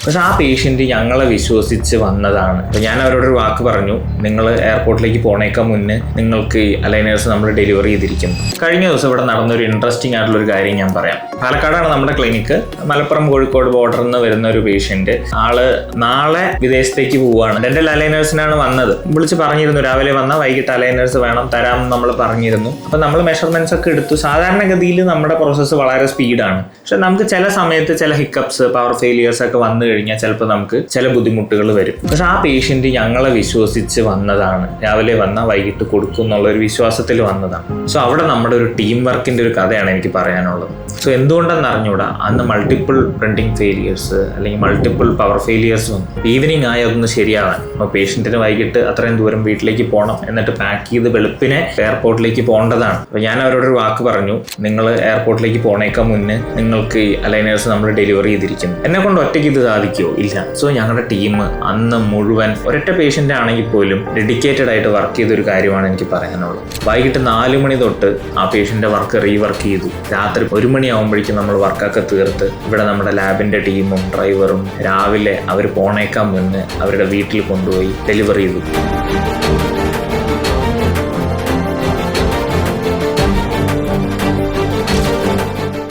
പക്ഷെ ആ പേഷ്യന്റ് ഞങ്ങളെ വിശ്വസിച്ച് വന്നതാണ്. അപ്പോൾ ഞാൻ അവരോടൊരു വാക്ക് പറഞ്ഞു, നിങ്ങൾ എയർപോർട്ടിലേക്ക് പോണേക്കാൾ മുന്നേ നിങ്ങൾക്ക് അലൈനേഴ്സ് നമ്മൾ ഡെലിവറി ചെയ്തിരിക്കും. കഴിഞ്ഞ ദിവസം ഇവിടെ നടന്നൊരു ഇൻട്രസ്റ്റിംഗ് ആയിട്ടുള്ളൊരു കാര്യം ഞാൻ പറയാം. പാലക്കാടാണ് നമ്മുടെ ക്ലിനിക്ക്. മലപ്പുറം കോഴിക്കോട് ബോർഡറിൽ നിന്ന് വരുന്ന ഒരു പേഷ്യന്റ്, ആള് നാളെ വിദേശത്തേക്ക് പോവുകയാണ്. ഡെന്റൽ അലൈനേഴ്സിനാണ് വന്നത്. വിളിച്ച് പറഞ്ഞിരുന്നു, രാവിലെ വന്നാൽ വൈകിട്ട് അലൈനേഴ്സ് വേണം തരാം നമ്മൾ പറഞ്ഞിരുന്നു. അപ്പോൾ നമ്മൾ മെഷർമെന്റ്സ് ഒക്കെ എടുത്തു. സാധാരണഗതിയിൽ നമ്മുടെ പ്രോസസ്സ് വളരെ സ്പീഡാണ്. പക്ഷെ നമുക്ക് ചില സമയത്ത് ചില ഹിക്കപ്സ്, പവർ ഫെയിലിയേഴ്സ് ഒക്കെ വന്നു കഴിഞ്ഞാൽ ചിലപ്പോൾ നമുക്ക് ചില ബുദ്ധിമുട്ടുകൾ വരും. പക്ഷെ ആ പേഷ്യന്റ് ഞങ്ങളെ വിശ്വസിച്ച് വന്നതാണ്. രാവിലെ വന്നാൽ വൈകിട്ട് കൊടുക്കും എന്നുള്ള ഒരു വിശ്വാസത്തിൽ വന്നതാണ്. സോ അവിടെ നമ്മുടെ ഒരു ടീം വർക്കിന്റെ ഒരു കഥയാണ് എനിക്ക് പറയാനുള്ളത്. സോ എന്തുകൊണ്ടെന്ന് അറിഞ്ഞൂടാ, അന്ന് മൾട്ടിപ്പിൾ പ്രിന്റിംഗ് ഫെയിലിയേഴ്സ് അല്ലെങ്കിൽ മൾട്ടിപ്പിൾ പവർ ഫെയിലിയേഴ്സ് വന്നു. ഈവനിങ് ആയി അതൊന്ന് ശരിയാവാൻ. അപ്പോൾ പേഷ്യന്റിന് വൈകിട്ട് അത്രയും ദൂരം വീട്ടിലേക്ക് പോകണം, എന്നിട്ട് പാക്ക് ചെയ്ത് വെളുപ്പിനെ എയർപോർട്ടിലേക്ക് പോകേണ്ടതാണ്. അപ്പോൾ ഞാൻ അവരോടൊരു വാക്ക് പറഞ്ഞു, നിങ്ങൾ എയർപോർട്ടിലേക്ക് പോണേക്കാൾ മുന്നേ നിങ്ങൾക്ക് അലൈനേഴ്സ് നമ്മൾ ഡെലിവറി ചെയ്തിരിക്കും. എന്നെ കൊണ്ട് ഒറ്റയ്ക്ക് ഇത് സാധിക്കുമോ? ഇല്ല. സോ ഞങ്ങളുടെ ടീം അന്ന് മുഴുവൻ ഒരൊറ്റ പേഷ്യന്റ് ആണെങ്കിൽ പോലും ഡെഡിക്കേറ്റഡ് ആയിട്ട് വർക്ക് ചെയ്തൊരു കാര്യമാണ് എനിക്ക് പറയാനുള്ളത്. വൈകിട്ട് 4 മണി തൊട്ട് ആ പേഷ്യന്റെ വർക്ക് റീവർക്ക് ചെയ്തു. രാത്രി 1 മണിയാകുമ്പോഴേക്കും നമ്മൾ വർക്കൊക്കെ തീർത്ത് ഇവിടെ നമ്മുടെ ലാബിന്റെ ടീമും ഡ്രൈവറും രാവിലെ അവർ പോണേക്കാൻ മുന്നേ അവരുടെ വീട്ടിൽ കൊണ്ടുപോയി ഡെലിവറി ചെയ്തു.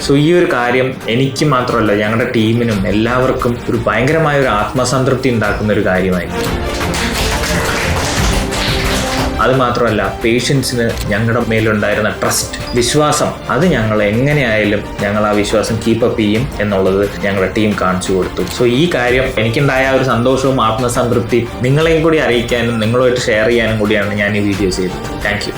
സോ ഈ ഒരു കാര്യം എനിക്ക് മാത്രമല്ല, ഞങ്ങളുടെ ടീമിനും എല്ലാവർക്കും ഒരു ഭയങ്കരമായ ഒരു ആത്മസംതൃപ്തി ഉണ്ടാക്കുന്ന ഒരു കാര്യമായിരുന്നു. അത് മാത്രമല്ല, പേഷ്യൻസിന് ഞങ്ങളുടെ മേലുണ്ടായിരുന്ന ട്രസ്റ്റ്, വിശ്വാസം, അത് ഞങ്ങൾ എങ്ങനെയായാലും ഞങ്ങൾ ആ വിശ്വാസം കീപ്പപ്പ് ചെയ്യും എന്നുള്ളത് ഞങ്ങളുടെ ടീം കാണിച്ചു കൊടുത്തു. സോ ഈ കാര്യം എനിക്കുണ്ടായ ഒരു സന്തോഷവും ആത്മസംതൃപ്തി നിങ്ങളെയും കൂടി അറിയിക്കാനും നിങ്ങളുമായിട്ട് ഷെയർ ചെയ്യാനും കൂടിയാണ് ഞാൻ ഈ വീഡിയോ ചെയ്തത്. Thank you.